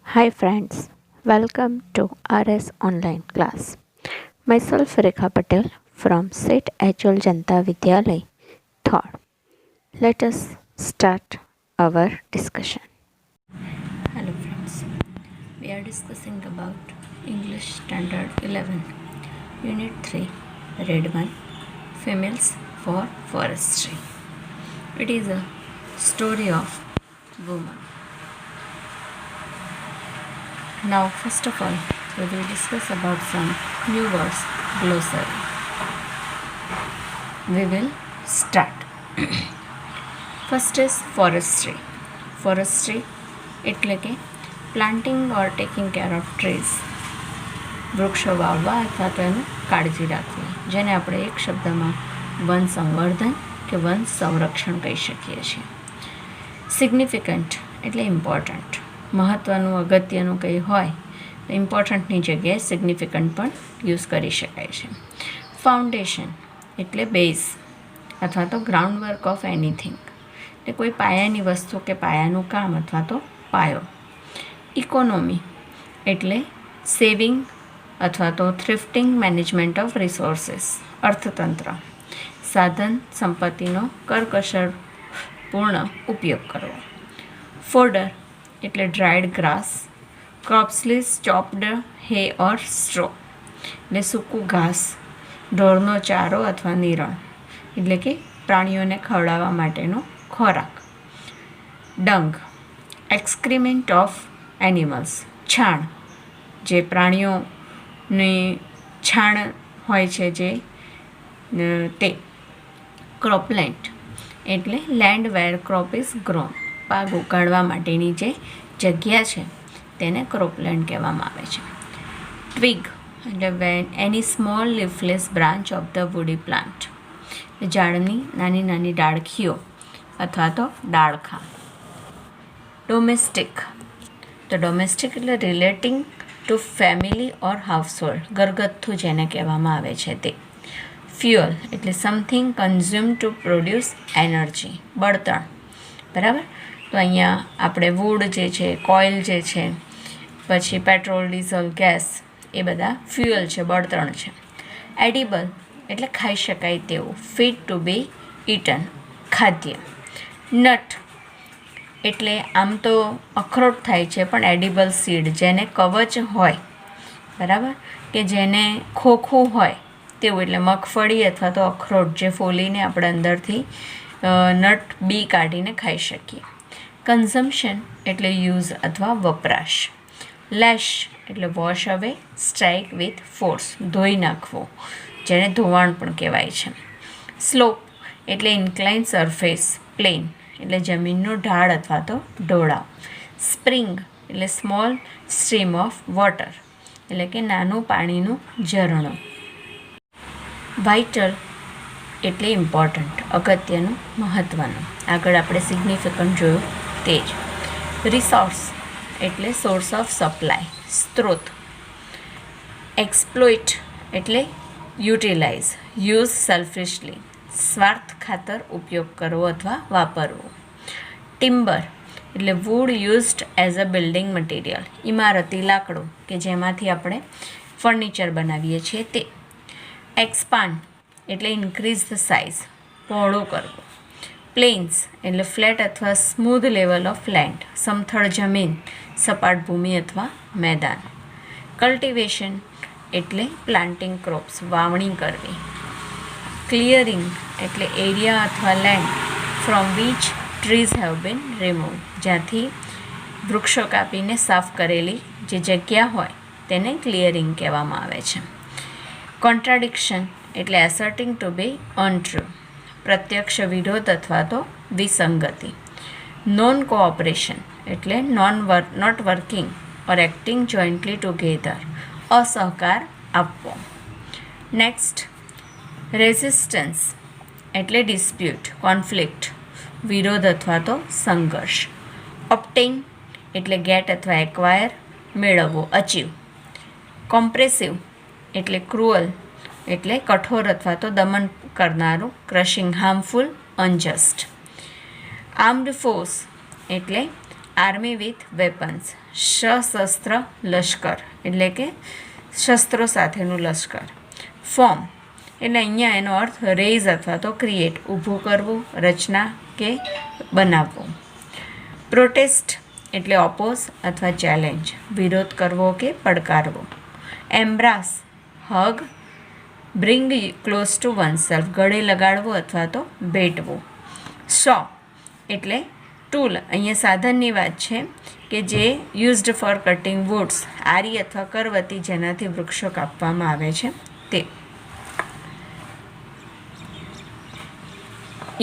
Hi friends, welcome to RS online class. Myself Rekha Patel from SET Ajol Janta Vidyalay, Thought. Let us start our discussion. Hello friends, we are discussing about English Standard 11, Unit 3, Read 1, Females for Forestry. It is a story of woman. Now, first of all, we will discuss about some new words glossary. We will start. First is forestry. Forestry એટલે કે planting or taking care of trees. વૃક્ષો વાવવા અથવા તો એનું કાળજી રાખવી, જેને આપણે એક શબ્દમાં વન સંવર્ધન કે વન સંરક્ષણ કહી શકીએ છીએ. સિગ્નિફિકન્ટ એટલે ઇમ્પોર્ટન્ટ. મહત્ત્વનું અગત્યનું કંઈ હોય તો ઇમ્પોર્ટન્ટની જગ્યાએ સિગ્નિફિકન્ટ પણ યુઝ કરી શકાય છે. ફાઉન્ડેશન એટલે બેઝ અથવા તો ગ્રાઉન્ડ વર્ક ઓફ એનીથિંગ, એટલે કોઈ પાયાની વસ્તુ કે પાયાનું કામ અથવા તો પાયો. ઇકોનોમી એટલે સેવિંગ અથવા તો થ્રિફ્ટિંગ મેનેજમેન્ટ ઓફ રિસોર્સિસ, અર્થતંત્ર. સાધન સંપત્તિનો કરકસરપૂર્ણ ઉપયોગ કરવો. ફોડર એટલે ડ્રાઈડ ગ્રાસ. ક્રોપ્સલીસ ચોપ્ડ હે ઓર સ્ટ્રો એટલે સૂકું ઘાસ, ઢોરનો ચારો અથવા નિરણ એટલે કે પ્રાણીઓને ખવડાવવા માટેનો ખોરાક. ડંગ એક્સક્રીમેન્ટ ઓફ એનિમલ્સ, છાણ, જે પ્રાણીઓની છાણ હોય છે જે તે. ક્રોપલેન્ડ એટલે land where crop is grown, પાક ઉગાડવા માટેની જે જગ્યા છે તેને ક્રોપલેન્ડ કહેવામાં આવે છે. ટ્વિગ એટલે when any small leafless branch of the woody plant, ઝાડની નાની નાની ડાળખીઓ અથવા તો ડાળખા. ડોમેસ્ટિક તો ડોમેસ્ટિક એટલે relating to family or household, ઘરગથ્થુ જેને કહેવામાં આવે છે તે. ફ્યુઅલ એટલે something consume to produce energy, બળતણ. બરાબર, તો અહીંયા આપણે વુડ જે છે, કોઇલ જે છે, પછી પેટ્રોલ, ડીઝલ, ગેસ, એ બધા ફ્યુઅલ છે, બળતણ છે. એડિબલ એટલે ખાઈ શકાય તેવું, ફિટ ટુ બી ઇટન, ખાદ્ય. નટ એટલે આમ તો અખરોટ થાય છે પણ એડિબલ સીડ, જેને કવચ હોય, બરાબર, કે જેને ખોખું હોય તેવું, એટલે મગફળી અથવા તો અખરોટ જે ફોલીને આપણે અંદરથી નટ બી કાઢીને ખાઈ શકીએ. કન્ઝમ્પશન એટલે યુઝ અથવા વપરાશ. લેશ એટલે વોશ અવે, સ્ટ્રાઇક વિથ ફોર્સ, ધોઈ નાખવો, જેને ધોવાણ પણ કહેવાય છે. સ્લોપ એટલે ઇન્ક્લાઇન સરફેસ, પ્લેન એટલે જમીનનો ઢાળ અથવા તો ઢોળાવ. સ્પ્રિંગ એટલે સ્મોલ સ્ટ્રીમ ઓફ વોટર એટલે કે નાનું પાણીનું ઝરણું. વાઇટલ એટલે ઇમ્પોર્ટન્ટ, અગત્યનું, મહત્ત્વનું. આગળ આપણે સિગ્નિફિકન્ટ જોયું તે જ. રિસોર્સ એટલે સોર્સ ઓફ સપ્લાય, સ્ત્રોત. એક્સપ્લોઇટ એટલે યુટિલાઇઝ, યુઝ સેલ્ફિશલી, સ્વાર્થ ખાતર ઉપયોગ કરવો અથવા વાપરવો. ટિમ્બર એટલે wood used as a building material, ઇમારતી લાકડું કે જેમાંથી આપણે ફર્નિચર બનાવીએ છીએ તે. એક્સપાન્ડ એટલે ઇન્ક્રીઝ ધ સાઇઝ, પહોળું કરવું. પ્લેન્સ એટલે ફ્લેટ અથવા સ્મૂધ લેવલ ઓફ લેન્ડ, સમથળ જમીન, સપાટ ભૂમિ અથવા મેદાન. કલ્ટિવેશન એટલે પ્લાન્ટિંગ ક્રોપ્સ, વાવણી કરવી. ક્લિયરિંગ એટલે એરિયા અથવા land from which trees have been remove, જ્યાંથી વૃક્ષો કાપીને સાફ કરેલી જે જગ્યા હોય તેને ક્લિયરિંગ કહેવામાં આવે છે. કોન્ટ્રાડિક્શન એટલે એસર્ટિંગ ટુ બી અનટ્રુ, પ્રત્યક્ષ વિરોધ અથવા તો વિસંગતિ. નોન કોઓપરેશન એટલે not working or acting jointly together, અસહકાર આપવો. નેક્સ્ટ, રેઝિસ્ટન્સ એટલે ડિસ્પ્યુટ, કોન્ફ્લિક્ટ, વિરોધ અથવા તો સંઘર્ષ. ઓપ્ટેઇન એટલે ગેટ અથવા એક્વાયર, મેળવવો, અચીવ. કોમ્પ્રેસિવ એટલે ક્રુઅલ એટલે કઠોર અથવા તો દમન કરનારું, ક્રશિંગ, હાર્મફુલ, અનજસ્ટ. આર્મ્ડ ફોર્સ એટલે આર્મી વિથ વેપન્સ, સશસ્ત્ર લશ્કર એટલે કે શસ્ત્રો સાથેનું લશ્કર. ફોર્મ એટલે અહીંયા એનો અર્થ રેઝ અથવા તો ક્રિએટ, ઊભું કરવું, રચના કે બનાવવું. પ્રોટેસ્ટ એટલે ઓપોઝ અથવા ચેલેન્જ, વિરોધ કરવો કે પડકારવો. એમ્બ્રાસ હગ, બ્રિંગ ક્લોઝ ટુ વનસેલ્ફ, ગળે લગાડવું અથવા તો ભેટવું. સો એટલે ટૂલ, અહીંયા સાધનની વાત છે કે જે યુઝડ ફોર કટિંગ વુડ્સ, આરી અથવા કરવતી જેનાથી વૃક્ષો કાપવામાં આવે છે તે.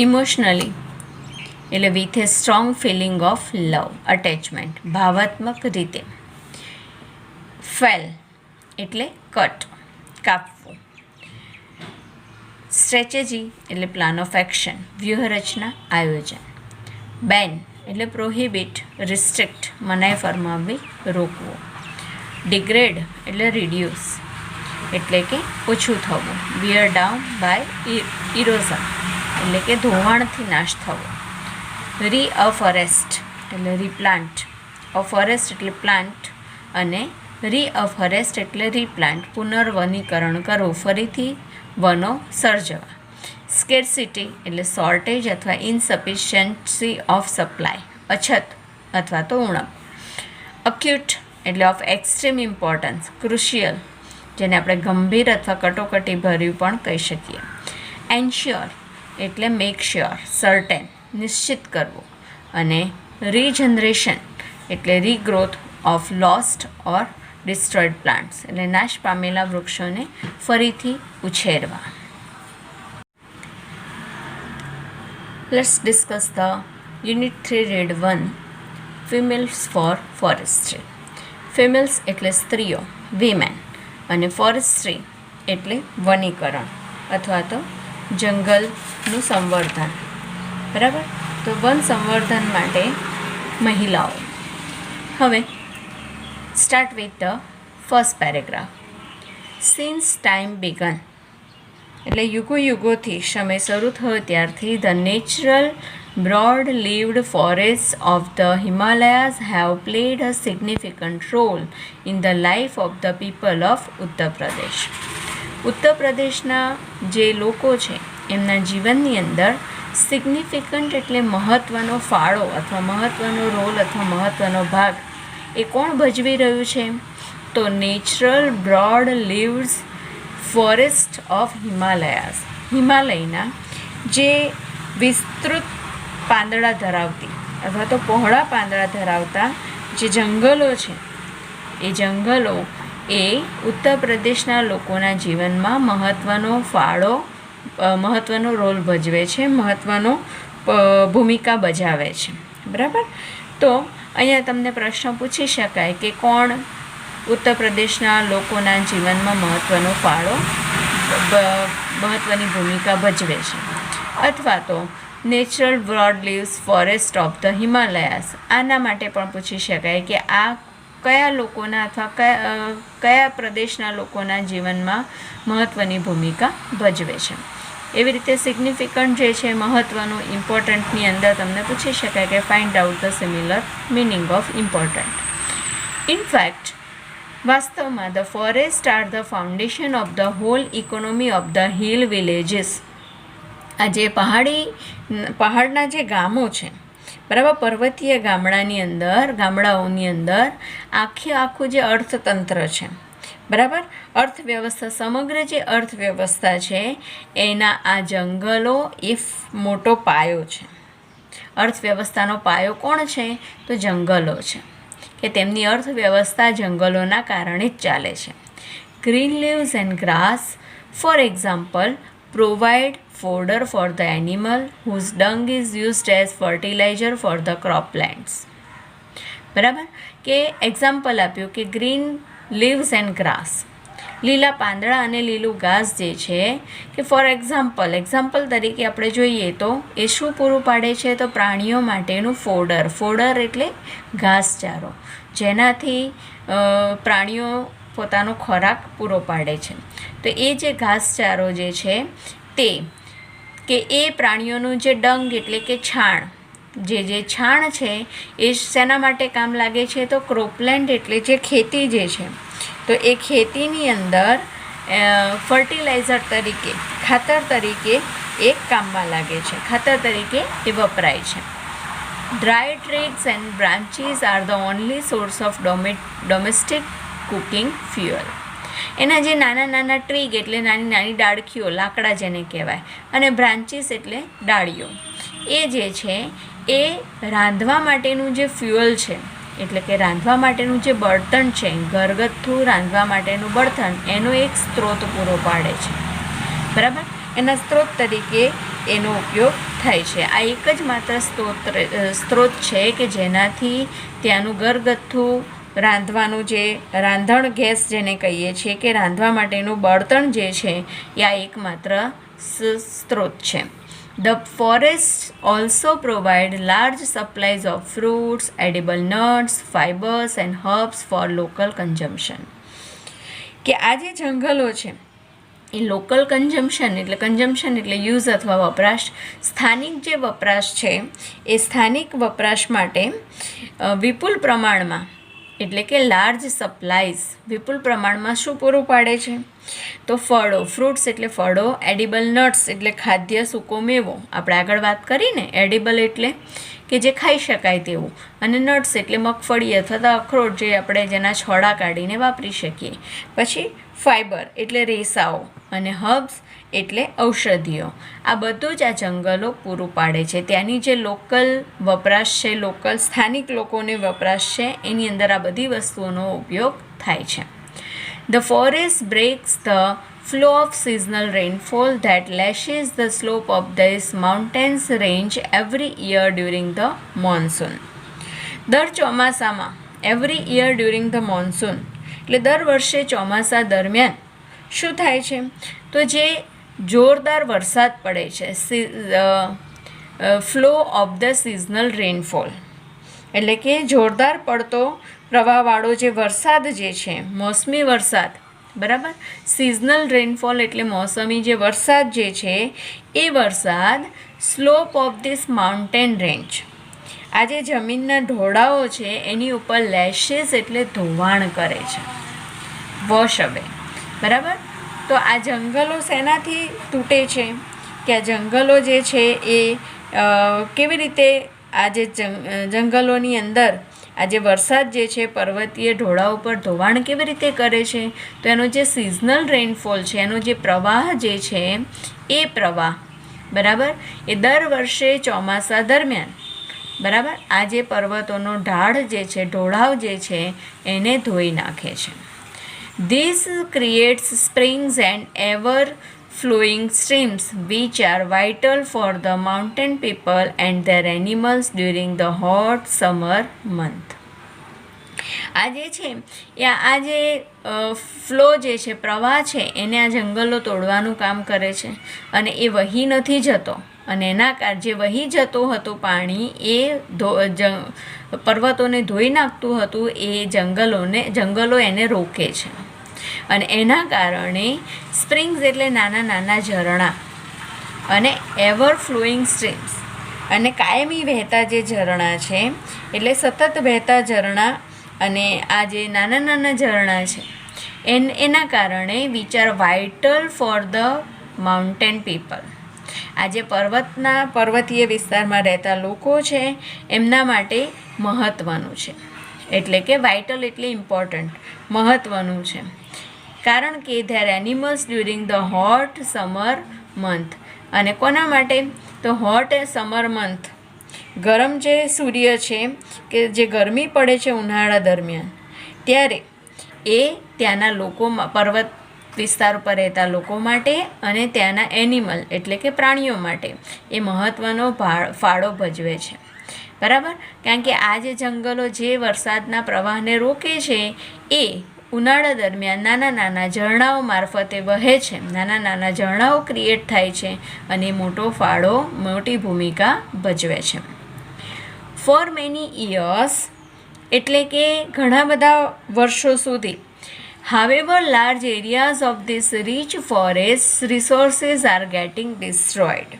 ઇમોશનલી એટલે with a strong feeling of love, attachment, ભાવાત્મક રીતે. ફેલ એટલે કટ, કાપવું. સ્ટ્રેટેજી એટલે પ્લાન ઓફ એક્શન, વ્યૂહરચના, આયોજન. બેન એટલે પ્રોહિબિટ, રિસ્ટ્રિક્ટ, મનાઈ ફરમાવવી, રોકવું. ડિગ્રેડ એટલે રિડ્યુસ એટલે કે ઓછું થવું. વિયર ડાઉન બાય ઇરોઝન એટલે કે ધોવાણથી નાશ થવો. રીઅફોરેસ્ટ એટલે રીપ્લાન્ટ, અફોરેસ્ટ એટલે પ્લાન્ટ અને રીઅફોરેસ્ટ એટલે રીપ્લાન્ટ, પુનર્વનીકરણ કરવું, ફરીથી વનો સર્જવા. સ્કેર્સિટી એટલે શોર્ટેજ અથવા ઇનસફિશિયન્સી ઓફ સપ્લાય, અછત અથવા તો ઉણપ. અક્યુટ એટલે ઓફ એક્સ્ટ્રીમ ઇમ્પોર્ટન્સ, ક્રુશિયલ જેને આપણે ગંભીર અથવા કટોકટી ભર્યું પણ કહી શકીએ. એન્શ્યોર એટલે મેક શ્યોર, સર્ટેન, નિશ્ચિત કરવું. અને રીજનરેશન એટલે રીગ્રોથ ઓફ લોસ્ટ ઓર ડિસ્ટ્રોયડ પ્લાન્ટ્સ એટલે નાશ પામેલા વૃક્ષોને ફરીથી ઉછેરવા. Let's discuss the Unit 3 Read 1 Females for Forestry. Females એટલે સ્ત્રીઓ, women, અને forestry એટલે વનીકરણ અથવા તો જંગલનું સંવર્ધન. બરાબર, તો વન સંવર્ધન માટે મહિલાઓ. હવે start with the first paragraph. Since time began એટલે યુગોથી સમય શરૂ થયો ત્યારથી the natural broad leaved forest of the Himalayas have played a significant role in the life of the people of Uttar Pradesh. ઉત્તર પ્રદેશના જે લોકો છે એમના જીવનની અંદર સિગ્નિફિકન્ટ એટલે મહત્ત્વનો ફાળો અથવા મહત્ત્વનો રોલ અથવા મહત્ત્વનો ભાગ એ કોણ ભજવી રહ્યું છે? તો natural broad leaved forest of Himalayas, હિમાલયના જે વિસ્તૃત પાંદડા ધરાવતી અથવા તો પહોળા પાંદડા ધરાવતા જે જંગલો છે એ જંગલો એ ઉત્તર પ્રદેશના લોકોના જીવનમાં મહત્ત્વનો રોલ ભજવે છે, મહત્ત્વનો ભૂમિકા ભજાવે છે. બરાબર, તો અહીંયા તમને પ્રશ્ન પૂછી શકાય કે કોણ ઉત્તર પ્રદેશના લોકોના જીવનમાં મહત્ત્વનો ફાળો મહત્ત્વની ભૂમિકા ભજવે છે, અથવા તો natural broad leaves forest of the Himalayas. આના માટે પણ પૂછી શકાય કે આ કયા લોકોના અથવા કયા પ્રદેશના લોકોના જીવનમાં મહત્ત્વની ભૂમિકા ભજવે છે. એવી રીતે સિગ્નિફિકન્ટ જે છે મહત્ત્વનું, ઇમ્પોર્ટન્ટની અંદર તમને પૂછી શકાય કે find out the similar meaning of important. In fact વાસ્તવમાં the forest are the foundation of the whole economy of the hill villages. આ જે પહાડના જે ગામો છે, બરાબર, પર્વતીય ગામડાઓની અંદર આખું જે અર્થતંત્ર છે, બરાબર, અર્થવ્યવસ્થા, સમગ્ર જે અર્થવ્યવસ્થા છે એના આ જંગલો એ મોટો પાયો છે. અર્થવ્યવસ્થાનો પાયો કોણ છે? તો જંગલો છે, કે તેમની અર્થવ્યવસ્થા જંગલોના કારણે જ ચાલે છે. Green leaves and grass for example provide fodder for the animal whose dung is used as fertiliser for the croplands. બરાબર, કે એક્ઝામ્પલ આપ્યું કે ગ્રીન લીવ્સ એન્ડ ગ્રાસ, લીલા પાંદડા અને લીલું ઘાસ જે છે કે ફોર એક્ઝામ્પલ તરીકે આપણે જોઈએ તો એ શું પૂરું પાડે છે? તો પ્રાણીઓ માટેનું ફોડર એટલે ઘાસચારો, જેનાથી પ્રાણીઓ પોતાનો ખોરાક પૂરો પાડે છે. તો એ જે ઘાસચારો જે છે તે કે એ પ્રાણીઓનું જે ડંગ એટલે કે છાણ જે છાણ છે એ શેના માટે કામ લાગે છે? તો ક્રોપલેન્ડ એટલે જે ખેતી જે છે, તો એ ખેતીની અંદર ફર્ટિલાઇઝર તરીકે, ખાતર તરીકે એ કામમાં લાગે છે, ખાતર તરીકે એ વપરાય છે. Dry twigs and branches are the only source of domestic cooking fuel. એના જે નાના નાના ટ્રીગ એટલે નાની નાની ડાળખીઓ, લાકડા જેને કહેવાય, અને બ્રાન્ચીસ એટલે ડાળીઓ, એ જે છે એ રાંધવા માટેનું જે ફ્યુઅલ છે, એટલે કે રાંધવા માટેનું જે બળતણ છે, ઘરગથ્થુ રાંધવા માટેનું બળતણ, એનો એક સ્ત્રોત પૂરો પાડે છે. બરાબર? એના સ્ત્રોત તરીકે એનો ઉપયોગ થાય છે. આ એક જ માત્ર સ્ત્રોત છે કે જેનાથી ત્યાંનું ઘરગથ્થુ રાંધવાનું જે રાંધણ ગેસ જેને કહીએ છીએ કે રાંધવા માટેનું બળતણ જે છે એ આ એકમાત્ર સ્ત્રોત છે. The forests also provide large supplies of fruits, edible nuts, fibers and herbs for local consumption. કે આ જે જંગલો છે એ લોકલ કન્ઝમ્પશન એટલે યુઝ અથવા વપરાશ, સ્થાનિક જે વપરાશ છે એ સ્થાનિક વપરાશ માટે વિપુલ પ્રમાણમાં, એટલે કે લાર્જ સપ્લાયઝ, વિપુલ પ્રમાણમાં શું પૂરું પાડે છે? તો ફળો, ફ્રૂટ્સ એટલે ફળો, એડિબલ નટ્સ એટલે ખાદ્ય સૂકો મેવો, આપણે આગળ વાત કરીને, એડિબલ એટલે કે જે ખાઈ શકાય તેવું, અને નટ્સ એટલે મગફળી અથવા તો અખરોટ જે આપણે જેના છોડા કાઢીને વાપરી શકીએ. પછી ફાઈબર એટલે રેસાઓ, અને હર્બ્સ એટલે ઔષધિઓ. આ બધું જ આ જંગલો પૂરું પાડે છે. ત્યાંની જે લોકલ વપરાશ છે, લોકલ સ્થાનિક લોકોને વપરાશ છે, એની અંદર આ બધી વસ્તુઓનો ઉપયોગ થાય છે. The forest breaks the flow of seasonal rainfall that lashes the slope of this mountains range every year during the monsoon. દર ચોમાસામાં, every year during the monsoon, એટલે દર વર્ષે ચોમાસા દરમિયાન શું થાય છે? તો જે જોરદાર વરસાદ પડે છે, flow of the seasonal rainfall, એટલે કે જોરદાર પડતો પ્રવાહવાળો જે વરસાદ જે છે, મોસમી વરસાદ, બરાબર? સિઝનલ રેનફોલ એટલે મોસમી જે વરસાદ જે છે એ વરસાદ slope of this mountain range, આ જે જમીનના ઢોળાવો છે એની ઉપર લેશિસ એટલે ધોવાણ કરે છે, વોશ અવે. બરાબર? તો આ જંગલો શેનાથી તૂટે છે? કે આ જંગલો જે છે એ કેવી રીતે આ જે જંગલોની અંદર આ જે વરસાદ જે છે પર્વતીય ઢોળા ઉપર ધોવાણ કેવી રીતે કરે છે? તો એનો જે સિઝનલ રેનફોલ છે, એનો જે પ્રવાહ જે છે એ પ્રવાહ, બરાબર, એ દર વર્ષે ચોમાસા દરમિયાન, બરાબર, આ જે પર્વતોનો ઢાળ જે છે, ઢોળાવ જે છે એને ધોઈ નાખે છે. This creates springs and ever-flowing streams which are vital for the mountain people and their animals during the hot summer month. આ જે છે એ આ જે ફ્લો જે છે, પ્રવાહ છે, એને આ જંગલો તોડવાનું કામ કરે છે, અને એ વહી નથી જતો, અને એના જે વહી જતું હતું પાણી એ પર્વતોને ધોઈ નાખતું હતું, એ જંગલો એને રોકે છે. અને એના કારણે સ્પ્રિંગ્સ એટલે નાના નાના ઝરણા, અને એવર ફ્લોઈંગ સ્ટ્રીમ્સ અને કાયમી વહેતા જે ઝરણા છે, એટલે સતત વહેતા ઝરણા, અને આ જે નાના નાના ઝરણા છે એના કારણે which are vital for the mountain people, આ જે પર્વતીય વિસ્તારમાં રહેતા લોકો છે એમના માટે મહત્ત્વનું છે. એટલે કે વાઇટલ એટલે ઇમ્પોર્ટન્ટ, મહત્ત્વનું છે. કારણ કે there animals during the hot summer month, અને કોના માટે? તો હોટ સમર મંથ, ગરમ જે સૂર્ય છે કે જે ગરમી પડે છે ઉનાળા દરમિયાન, ત્યારે એ ત્યાંના લોકોમાં, પર્વત વિસ્તાર ઉપર રહેતા લોકો માટે અને ત્યાંના એનિમલ એટલે કે પ્રાણીઓ માટે એ મહત્ત્વનો ફાળો ભજવે છે. બરાબર? કારણ કે આ જે જંગલો જે વરસાદના પ્રવાહને રોકે છે એ ઉનાળા દરમિયાન નાના નાના ઝરણાઓ મારફતે વહે છે, નાના નાના ઝરણાઓ ક્રિએટ થાય છે, અને મોટી ભૂમિકા ભજવે છે. ફોર મેની ઇયર્સ એટલે કે ઘણા બધા વર્ષો સુધી, however large areas of this rich forest resources are getting destroyed.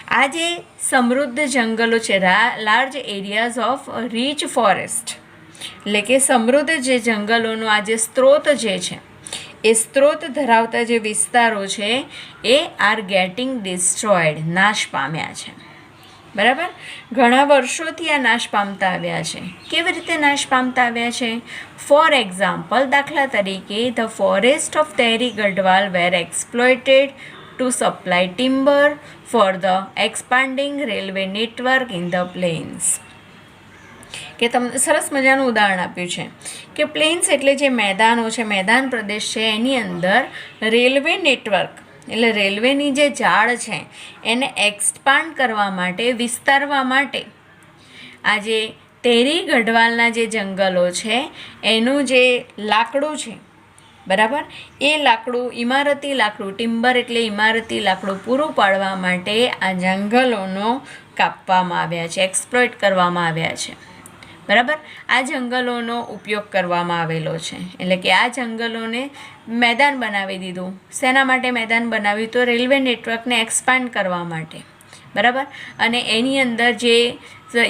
આ જે સમૃદ્ધ જંગલો છે, large areas of rich forest, એટલે કે સમૃદ્ધ જે જંગલોનો આ જે સ્ત્રોત જે છે, એ સ્ત્રોત ધરાવતા જે વિસ્તારો છે એ આર ગેટિંગ ડિસ્ટ્રોયડ, નાશ પામ્યા છે. બરાબર, ઘણા વર્ષોથી આ નાશ પામતા આવ્યા છે. કેવી રીતે નાશ પામતા આવ્યા છે? ફોર એક્ઝામ્પલ, દાખલા તરીકે, the forest of Tehri Garhwal were exploited to supply timber for the expanding railway network in the plains. કે તમને સરસ મજાનું ઉદાહરણ આપ્યું છે કે પ્લેન્સ એટલે જે મેદાનો છે, મેદાન પ્રદેશ છે, એની અંદર રેલવે નેટવર્ક એટલે રેલવેની જે જાળ છે એને એક્સપાન્ડ કરવા માટે, વિસ્તારવા માટે આ જે તેરી ગઢવાલના જે જંગલો છે એનું જે લાકડું છે, બરાબર, એ લાકડું, ઇમારતી લાકડું, ટિમ્બર એટલે ઇમારતી લાકડું પૂરું પાડવા માટે આ જંગલોનો કાપવામાં આવ્યા છે, એક્સપ્લોઇટ કરવામાં આવ્યા છે. બરાબર, આ જંગલોનો ઉપયોગ કરવામાં આવેલો છે. એટલે કે આ જંગલોને મેદાન બનાવી દીધું. શેના માટે મેદાન બનાવ્યું? તો રેલવે નેટવર્કને એક્સપાન્ડ કરવા માટે. બરાબર, અને એની અંદર જે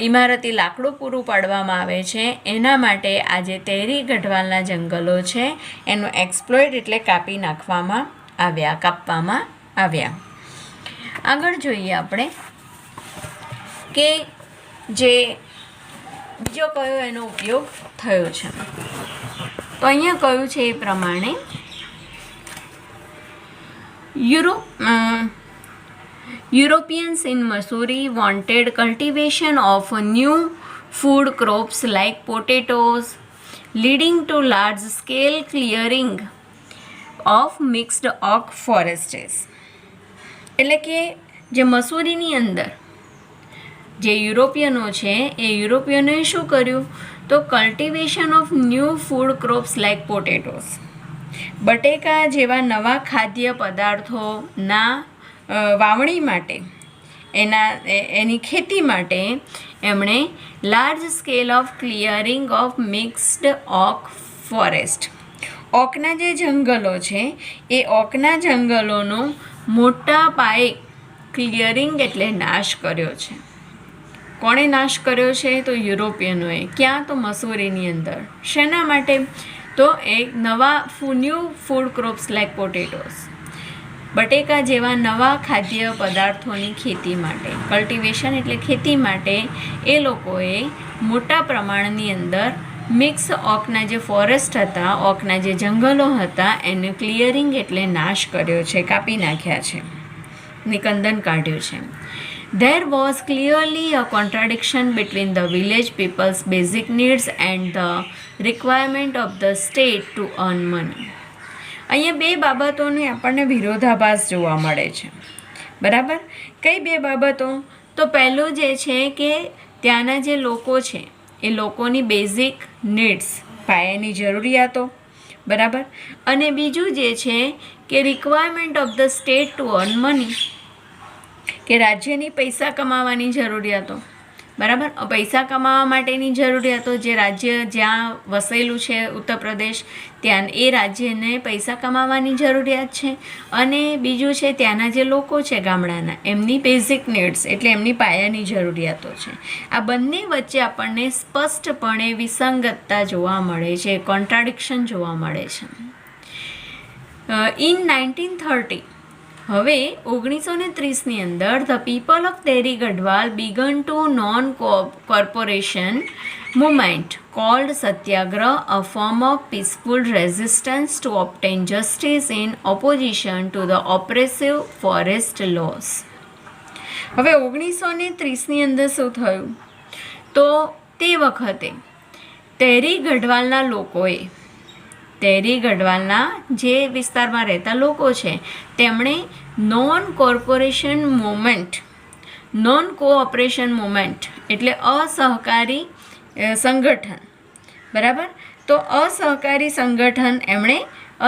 ઇમારતી લાકડું પૂરું પાડવામાં આવે છે એના માટે આ જે તેરી ગઢવાલના જંગલો છે એનું એક્સપ્લોઇટ એટલે કાપી નાખવામાં આવ્યા, કાપવામાં આવ્યા. આગળ જોઈએ આપણે કે જે બીજો કયો એનો ઉપયોગ થયો છે. તો અહીંયા કહ્યું છે એ પ્રમાણે Europeans in Missouri wanted cultivation of new food crops like potatoes, leading to large-scale clearing of mixed oak forests. એટલે કે જે મસૂરીની અંદર જે યુરોપિયનો છે એ યુરોપિયનોએ શું કર્યું? તો cultivation of new food crops like potatoes, બટેકા જેવા નવા ખાદ્ય પદાર્થોના વાવણી માટે, એની ખેતી માટે એમણે large scale of clearing of mixed oak forest, ઓકના જે જંગલો છે એ ઓકના જંગલોનો મોટા પાયે ક્લિયરિંગ એટલે નાશ કર્યો છે. કોણે નાશ કર્યો છે? તો યુરોપિયનોએ. ક્યાં? તો મસૂરીની અંદર. શેના માટે? તો એક નવા new food crops like potatoes, બટેકા જેવા નવા ખાદ્ય પદાર્થોની ખેતી માટે, કલ્ટિવેશન એટલે ખેતી માટે એ લોકોએ મોટા પ્રમાણની અંદર મિક્સ ઓકના જે ફોરેસ્ટ હતા, ઓકના જે જંગલો હતા એને ક્લિયરિંગ એટલે નાશ કર્યો છે, કાપી નાખ્યા છે, નિકંદન કાઢ્યું છે. There was clearly a contradiction between the village people's basic needs and the requirement of the state to earn money. અહીંયા બે બાબતોને આપણને વિરોધાભાસ જોવા મળે છે. બરાબર, કઈ બે બાબતો? તો પહેલું જે છે કે ત્યાંના જે લોકો છે એ લોકોની બેઝિક નીડ્સ, પાયાની જરૂરિયાતો, બરાબર, અને બીજું જે છે કે requirement of the state to earn money, કે રાજ્યની પૈસા કમાવાની જરૂરિયાતો. બરાબર, પૈસા કમાવા માટેની જરૂરિયાતો, જે રાજ્ય જ્યાં વસેલું છે ઉત્તર પ્રદેશ, ત્યાં એ રાજ્યને પૈસા કમાવાની જરૂરિયાત છે, અને બીજું છે ત્યાંના જે લોકો છે ગામડાના, એમની બેઝિક નીડ્સ એટલે એમની પાયાની જરૂરિયાતો છે. આ બંને વચ્ચે આપણને સ્પષ્ટપણે વિસંગતતા જોવા મળે છે, કોન્ટ્રાડિક્શન જોવા મળે છે. ઇન 1930, હવે 1930ની અંદર the people of Tehri Garhwal began to non cooperation movement called satyagraha, a form of peaceful resistance to obtain justice in opposition to the oppressive forest laws. હવે 1930ની અંદર શું થયું? તો તે વખતે તેરી ગઢવાલના લોકોએ, તેરી ગઢવાલના જે વિસ્તારમાં રહેતા લોકો છે તેમણે non cooperation movement, non cooperation movement એટલે અસહકારી સંગઠન, બરાબર, તો અસહકારી સંગઠન એમણે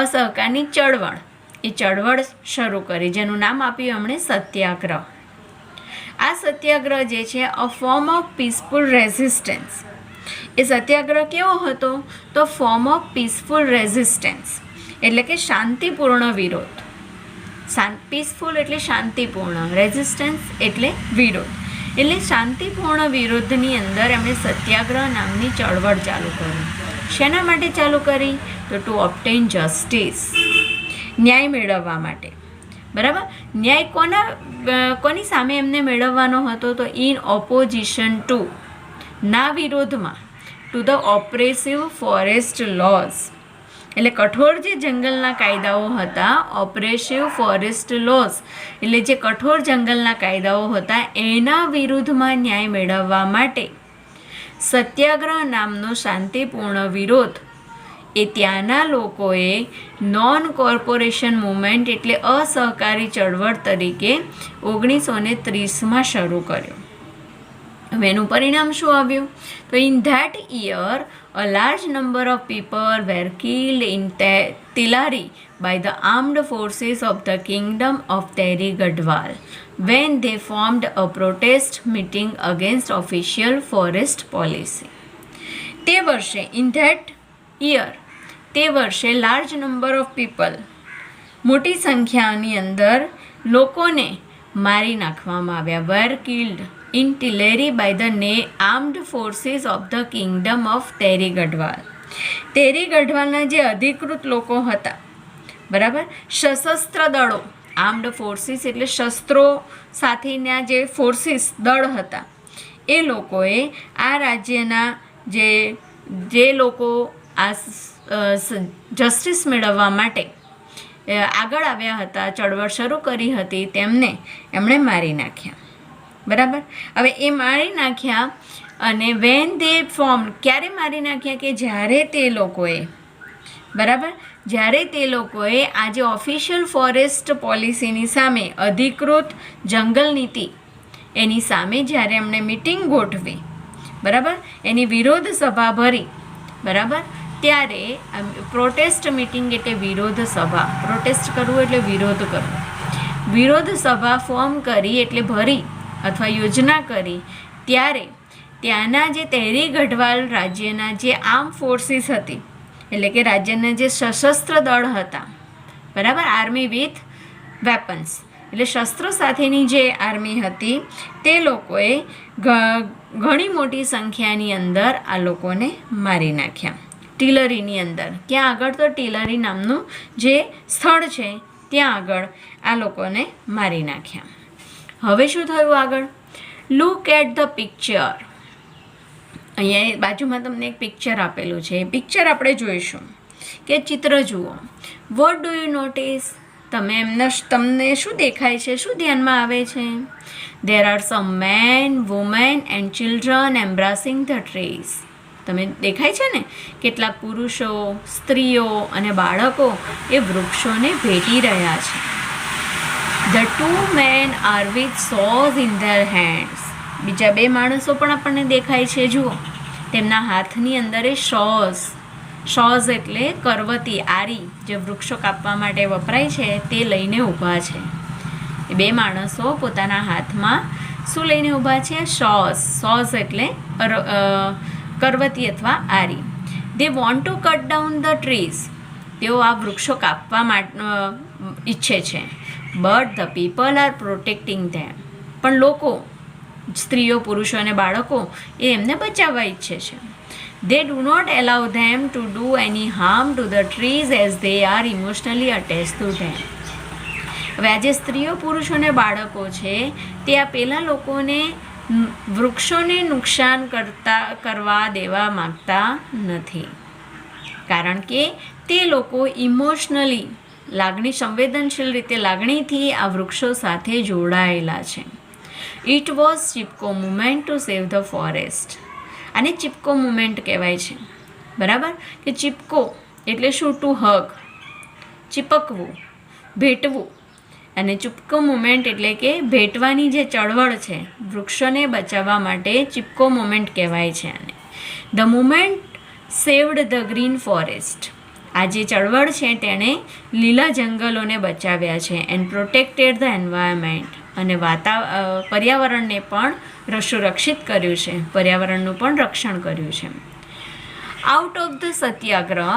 અસહકારની ચળવળ, એ ચળવળ શરૂ કરી, જેનું નામ આપ્યું એમણે સત્યાગ્રહ. આ સત્યાગ્રહ જે છે a form of peaceful resistance, એ સત્યાગ્રહ કેવો હતો? તો ફોર્મ ઓફ પીસફુલ રેઝિસ્ટન્સ એટલે કે શાંતિપૂર્ણ વિરોધ. પીસફુલ એટલે શાંતિપૂર્ણ, રેઝિસ્ટન્સ એટલે વિરોધ. એટલે શાંતિપૂર્ણ વિરોધની અંદર એમણે સત્યાગ્રહ નામની ચળવળ ચાલુ કરી. શેના માટે ચાલુ કરી? તો ટુ ઓબ્ટેન જસ્ટિસ, ન્યાય મેળવવા માટે. બરાબર. ન્યાય કોની સામે એમને મેળવવાનો હતો? તો ઇન ઓપોઝિશન ટુ, ના વિરોધમાં, two the oppressive forest lose. એટલે કઠોર જે જંગલના કાયદાઓ હતા, ઓપરેસિવ ફોરેસ્ટ લોઝ એટલે જે કઠોર જંગલના કાયદાઓ હતા એના વિરુદ્ધમાં ન્યાય મેળવવા માટે સત્યાગ્રહ નામનો શાંતિપૂર્ણ વિરોધ એ ત્યાંના લોકોએ નોન કોર્પોરેશન મુવમેન્ટ એટલે અસહકારી ચળવળ તરીકે 1930માં શરૂ કર્યો. હવે એનું પરિણામ શું આવ્યું? તો in that year a large number of people were killed in Tilari by the armed forces of the kingdom of Teri Gadwal when they formed a protest meeting against official forest policy. તે વર્ષે, in that year, તે વર્ષે large number of people, મોટી સંખ્યાની અંદર લોકોને મારી નાખવામાં આવ્યા. વેર killed in Tilari by the armed forces of the kingdom of Teri Gadwal. તેરી ગઢવાલના જે અધિકૃત લોકો હતા, બરાબર, સશસ્ત્ર દળો, આર્મ્ડ ફોર્સિસ એટલે શસ્ત્રો સાથેના જે ફોર્સિસ દળ હતા, એ લોકોએ આ રાજ્યના જે લોકો આ જસ્ટિસ મેળવવા માટે આગળ આવ્યા હતા, ચળવળ શરૂ કરી હતી, તેમને એમણે મારી નાખ્યા. બરાબર. હવે એ મારી નાખ્યા અને વેન દે ફોર્મ, ક્યારે મારી નાખ્યા? કે જ્યારે તે લોકોએ, બરાબર, જ્યારે તે લોકોએ આજે ઓફિશિયલ ફોરેસ્ટ પોલિસીની સામે, અધિકૃત જંગલ નીતિ એની સામે જ્યારે એમણે મિટિંગ ગોઠવી, બરાબર, એની વિરોધ સભા ભરી, બરાબર, ત્યારે પ્રોટેસ્ટ મિટિંગ એટલે વિરોધ સભા, પ્રોટેસ્ટ કરવું એટલે વિરોધ કરવો, વિરોધ સભા ફોર્મ કરી એટલે ભરી અથવા યોજના કરી, ત્યારે ત્યાંના જે તેરી ગઢવાલ રાજ્યના જે આર્મ ફોર્સિસ હતી, એટલે કે રાજ્યના જે સશસ્ત્ર દળ હતા, બરાબર, આર્મી વિથ વેપન્સ એટલે શસ્ત્રો સાથેની જે આર્મી હતી, તે લોકોએ ઘણી મોટી સંખ્યાની અંદર આ લોકોને મારી નાખ્યા. ટિલરીની અંદર, ક્યાં આગળ? તો ટિલરી નામનું જે સ્થળ છે ત્યાં આગળ આ લોકોને મારી નાખ્યા. હવે શું થયું આગળ? Look at the picture. અહીંયા બાજુમાં તમને એક પિક્ચર આપેલું છે. એ પિક્ચર આપણે જોઈશું કે ચિત્ર જુઓ. What do you notice? તમને શું દેખાય છે? શું ધ્યાનમાં આવે છે? There are some men, women and children embracing the trees. તમે દેખાય છે ને, કેટલાક પુરુષો, સ્ત્રીઓ અને બાળકો એ વૃક્ષોને ભેટી રહ્યા છે. The two men are with saws in their hands. બીજા બે માણસો પણ આપણને દેખાય છે. જુઓ, તેમના હાથની અંદર એ શોઝ એટલે કરવતી, આરી, જે વૃક્ષો કાપવા માટે વપરાય છે, તે લઈને ઊભા છે. એ બે માણસો પોતાના હાથમાં શું લઈને ઊભા છે? શોઝ એટલે કરવતી અથવા આરી. They want to cut down the trees. તેઓ આ વૃક્ષો કાપવા માટે ઈચ્છે છે. But the people are protecting them. પણ લોકો, સ્ત્રીઓ, પુરુષો અને બાળકો એ એમને બચાવવા ઈચ્છે છે. They do not allow them to do any harm to the trees as they are emotionally attach to them. હવે આ જે સ્ત્રીઓ, પુરુષો અને બાળકો છે, તે આ પેલા લોકોને વૃક્ષોને નુકસાન કરવા દેવા માગતા નથી, કારણ કે તે લોકો ઇમોશનલી, સંવેદનશીલ રીતે, લાગણીથી આ વૃક્ષો સાથે જોડાયેલા છે. It was Chipko movement to save the forest. આને ચિપકો મુવમેન્ટ કહેવાય છે. બરાબર, કે ચિપકો એટલે શું? ટુ હગ, ચિપકવું, ભેટવું. અને ચિપકો મુવમેન્ટ એટલે કે ભેટવાની જે ચળવળ છે, વૃક્ષોને બચાવવા માટે ચિપકો મુવમેન્ટ કહેવાય છે આને. The movement saved the green forest. આ જે ચળવળ છે તેણે લીલા જંગલોને બચાવ્યા છે. And protected the environment. અને પર્યાવરણને પણ સુરક્ષિત કર્યું છે, પર્યાવરણનું પણ રક્ષણ કર્યું છે. Out of the Satyagraha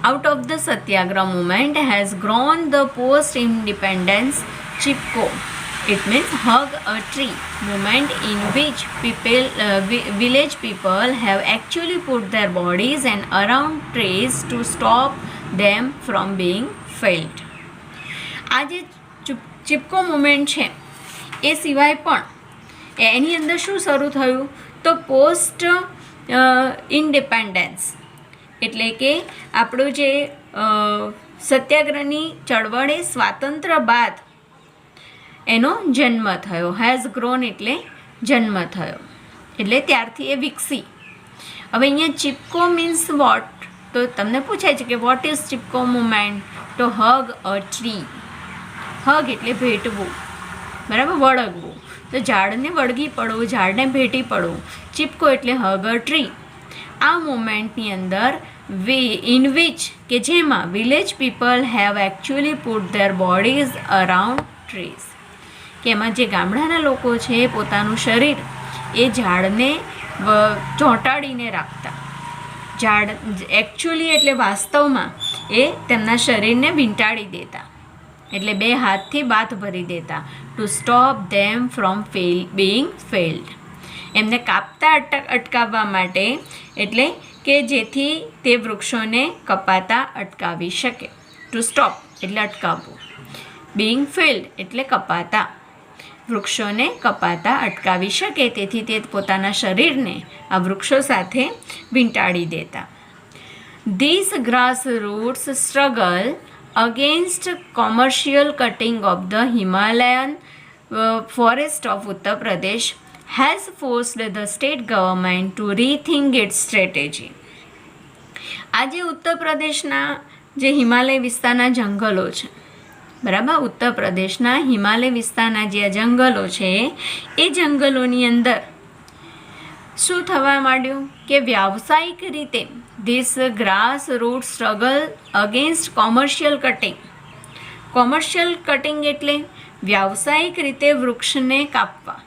Out of the Satyagraha movement has grown the post-independence Chipko. It means hug a tree movement in which village people have actually put their bodies and around trees to stop them from being felled. આ જે Chipko movement છે એ સિવાય પણ એની અંદર શું શરૂ થયું તો પોસ્ટ ઇન્ડિપેન્ડન્સ એટલે કે આપણું જે સત્યાગ્રહની ચળવળે સ્વાતંત્ર્ય બાદ એનો જન્મ થયો. હેઝ ગ્રોન એટલે જન્મ થયો એટલે ત્યારથી એ વિકસી. હવે અહીંયા ચિપકો મીન્સ વોટ, તો તમને પૂછાય છે કે વોટ ઇઝ ચિપકો મુવમેન્ટ, તો હગ અ ટ્રી. હગ એટલે ભેટવું, બરાબર, વળગવું. તો ઝાડને વળગી પડવું, ઝાડને ભેટી પડવું. ચિપકો એટલે હગ અ ટ્રી. આ મુવમેન્ટની અંદર ઇન વિચ કે જેમાં village people have actually put there bodies around trees, કે એમાં જે ગામડાના લોકો છે એ પોતાનું શરીર એ ઝાડને ચોંટાડીને રાખતા. ઝાડ એકચ્યુઅલી એટલે વાસ્તવમાં એ તેમના શરીરને વીંટાળી દેતા, એટલે બે હાથથી બાથ ભરી દેતા. To stop them from being failed, એમને કાપતા અટકાવવા માટે, એટલે કે જેથી તે વૃક્ષોને કપાતા અટકાવી શકે. ટુ સ્ટોપ એટલે અટકાવવું, બીઇંગ ફેલ્ડ એટલે કપાતા, વૃક્ષોને કપાતા અટકાવી શકે, તેથી તે પોતાના શરીરને આ વૃક્ષો સાથે વીંટાળી દેતા. This grass roots struggle against commercial cutting of the Himalayan forest of Uttar Pradesh has forced the state government to rethink its strategy. આજે ઉત્તર પ્રદેશના જે હિમાલય વિસ્તારના જંગલો છે, બરાબર, ઉત્તર પ્રદેશના હિમાલય વિસ્તારના જે જંગલો છે એ જંગલોની અંદર શું થવા માંડ્યું કે વ્યાવસાયિક રીતે this grass root struggle against commercial cutting. Commercial cutting એટલે વ્યાવસાયિક રીતે વૃક્ષને કાપવા,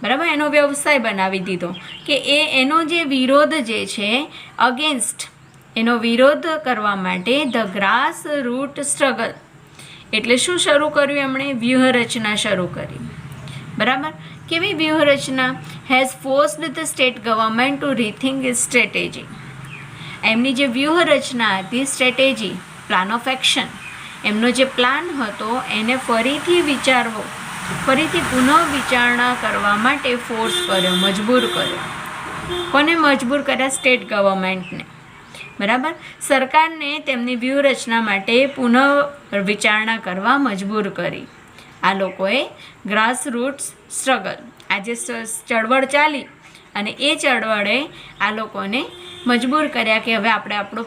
બરાબર, એનો વ્યવસાય બનાવી દીધો કે એનો જે વિરોધ જે છે અગેન્સ્ટ, એનો વિરોધ કરવા માટે ધ ગ્રાસ રૂટ સ્ટ્રગલ એટલે શું શરૂ કર્યું એમણે? વ્યૂહરચના શરૂ કરી, બરાબર. કેવી વ્યૂહરચના? Has forced the state government to rethink its strategy. એમની જે વ્યૂહરચના હતી, સ્ટ્રેટેજી, પ્લાન ઓફ એક્શન, એમનો જે પ્લાન હતો એને ફરીથી વિચારવો, ફરીથી પુનઃ વિચારણા કરવા માટે ફોર્સ કર્યો, મજબૂર કર્યો. કોને મજબૂર કર્યા? સ્ટેટ ગવર્મેન્ટને, બરાબર. સરકારને તેમની વ્યૂહરચના માટે પુનઃ વિચારણા કરવા મજબૂર કરી. આ લોકોએ ગ્રાસ રૂટ્સ સ્ટ્રગલ, આ જે ચળવળ ચાલી અને એ ચળવળે આ લોકોને મજબૂર કર્યા કે હવે આપણે આપણો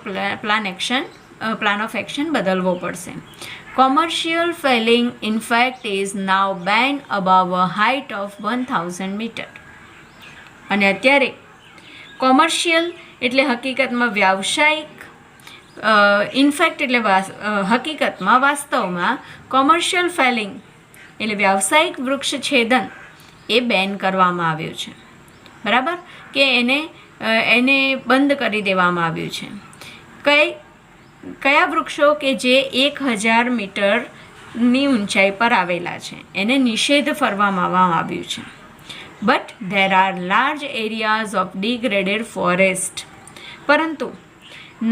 પ્લાન ઓફ એક્શન બદલવો પડશે. Commercial felling in fact is now banned above a height of 1000 meter. અને અત્યારે કોમર્શિયલ એટલે હકીકતમાં વ્યાવસાયિક, ઇનફેક્ટ એટલે હકીકતમાં વાસ્તવમાં કોમર્શિયલ ફેલિંગ એટલે વ્યાવસાયિક વૃક્ષ છેદન એ બેન કરવામાં આવ્યું છે, બરાબર, કે એને બંધ કરી દેવામાં આવ્યું છે. કયા વૃક્ષો કે જે 1000 મીટરની ઊંચાઈ પર આવેલા છે એને નિષેધ ફરવામાં આવ્યું છે. But there are large areas of degraded forest, પરંતુ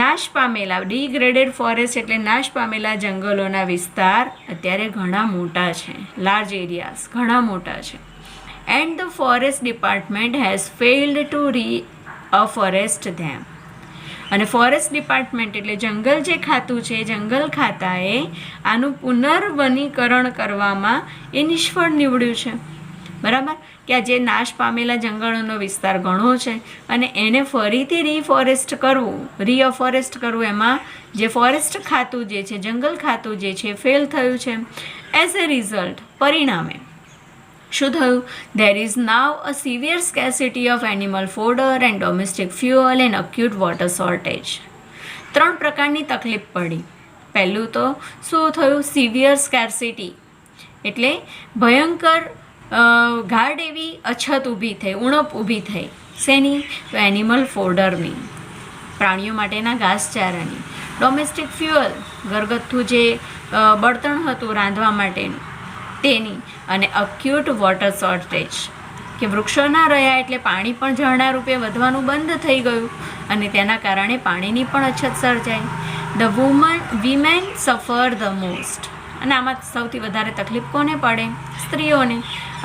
નાશ પામેલા, ડિગ્રેડેડ ફોરેસ્ટ એટલે નાશ પામેલા જંગલોના વિસ્તાર અત્યારે ઘણા મોટા છે, લાર્જ એરિયાઝ ઘણા મોટા છે. And the forest department has failed to reafforest them. અને ફોરેસ્ટ ડિપાર્ટમેન્ટ એટલે જંગલ જે ખાતું છે, જંગલ ખાતાએ આનું પુનર્વનીકરણ કરવામાં એ નિષ્ફળ નીવડ્યું છે, બરાબર, કે આ જે નાશ પામેલા જંગલોનો વિસ્તાર ઘણો છે અને એને ફરીથી રીઅફોરેસ્ટ કરવું, એમાં જે ફોરેસ્ટ ખાતું જે છે, જંગલ ખાતું જે છે, ફેલ થયું છે. એઝ એ રિઝલ્ટ, પરિણામે શું થયું? There is now a severe scarcity of animal fodder and domestic fuel and acute water shortage. 3 પ્રકારની તકલીફ પડી. પહેલું તો શું થયું? સિવિયર સ્કેર્સિટી એટલે ભયંકર ગાઢ એવી અછત ઊભી થઈ, ઉણપ ઊભી થઈ. શેની? તો એનિમલ ફોડરની, પ્રાણીઓ માટેના ઘાસચારાની. ડોમેસ્ટિક ફ્યુઅલ, ઘરગથ્થુ જે બળતણ હતું રાંધવા માટેનું તેની, અને અક્યુટ વોટર શોર્ટેજ, કે વૃક્ષો ના રહ્યા એટલે પાણી પણ ઝરણા રૂપે વધવાનું બંધ થઈ ગયું અને તેના કારણે પાણીની પણ અછત સર્જાઈ. ધ વિમેન સફર ધ મોસ્ટ, અને આમાં સૌથી વધારે તકલીફ કોને પડે? સ્ત્રીઓને.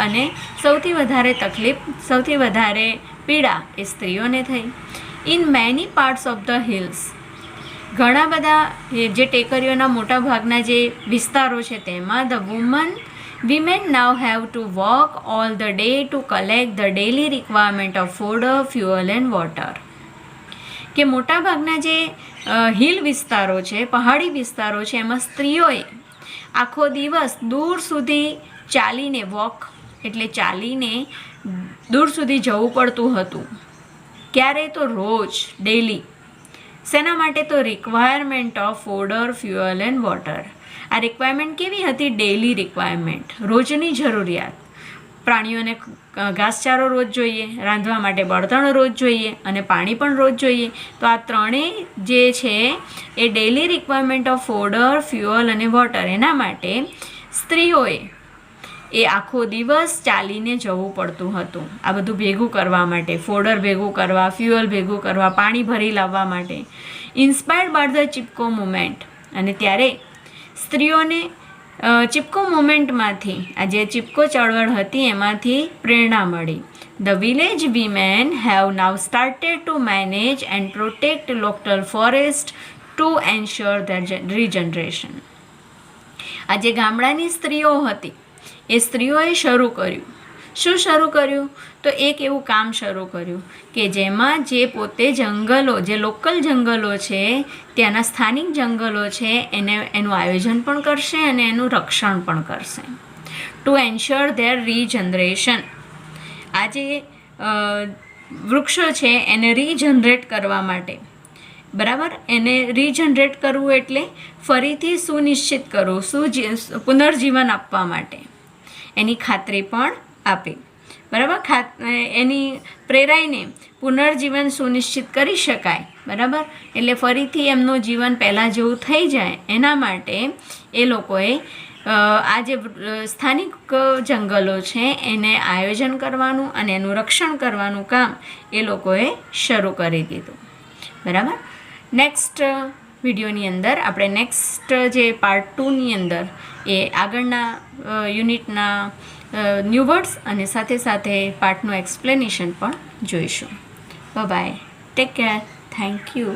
અને સૌથી વધારે પીડા એ સ્ત્રીઓને થઈ. In many parts of the hills, ઘણા બધા જે ટેકરીઓના મોટા ભાગના જે વિસ્તારો છે તેમાં women now have to work all the day to collect the daily requirement of food, fuel and water. કે મોટાભાગના જે હિલ વિસ્તારો છે, પહાડી વિસ્તારો છે, એમાં સ્ત્રીઓએ આખો દિવસ દૂર સુધી ચાલીને, વોક એટલે ચાલીને દૂર સુધી જવું પડતું હતું. ક્યારે? તો રોજ, ડેલી. શેના માટે? તો requirement of food, fuel and water. આ રિક્વાયરમેન્ટ કેવી હતી? ડેલી રિક્વાયરમેન્ટ, રોજની જરૂરિયાત. પ્રાણીઓને ઘાસચારો રોજ જોઈએ, રાંધવા માટે બળતણ રોજ જોઈએ અને પાણી પણ રોજ જોઈએ. તો આ ત્રણેય જે છે એ daily requirement of food, fuel અને વોટર, એના માટે સ્ત્રીઓએ એ આખો દિવસ ચાલીને જવું પડતું હતું આ બધું ભેગું કરવા માટે, ફોડર ભેગું કરવા, ફ્યુઅલ ભેગું કરવા, પાણી ભરી લાવવા માટે. Inspired by the Chipko movement, અને ત્યારે સ્ત્રીઓને ચિપકો મુવમેન્ટમાંથી, આ જે ચિપકો ચળવળ હતી એમાંથી પ્રેરણા મળી. The village women have now started to manage and protect local forest two ensure the regeneration. આ જે ગામડાની સ્ત્રીઓ હતી એ સ્ત્રીઓએ શરૂ કર્યું. શું શરૂ કર્યું? તો એક એવું કામ શરૂ કર્યું કે જેમાં જે પોતે જંગલો, જે લોકલ જંગલો છે, ત્યાંના સ્થાનિક જંગલો છે, એનું આયોજન પણ કરશે અને એનું રક્ષણ પણ કરશે. ટુ એન્શ્યોર ધેર રીજનરેશન, આ જે વૃક્ષો છે એને રીજનરેટ કરવા માટે, બરાબર, એને રીજનરેટ કરવું એટલે ફરીથી સુનિશ્ચિત કરવું, પુનર્જીવન આપવા માટે એની ખાતરી પણ આપી. બરાબર, એની પ્રેરાઈને પુનર્જીવન સુનિશ્ચિત કરી શકાય. બરાબર, એટલે ફરીથી એમનું જીવન પહેલાં જેવું થઈ જાય એના માટે એ લોકોએ આ જે સ્થાનિક જંગલો છે એને આયોજન કરવાનું અને એનું રક્ષણ કરવાનું કામ એ લોકોએ શરૂ કરી દીધું. બરાબર, નેક્સ્ટ વિડીયોની અંદર આપણે નેક્સ્ટ જે પાર્ટ 2ની અંદર એ આગળના યુનિટના ન્યૂ વર્ડ્સ અને સાથે સાથે પાર્ટનું એક્સપ્લેનેશન પણ જોઈશું. Bye, take care, thank you.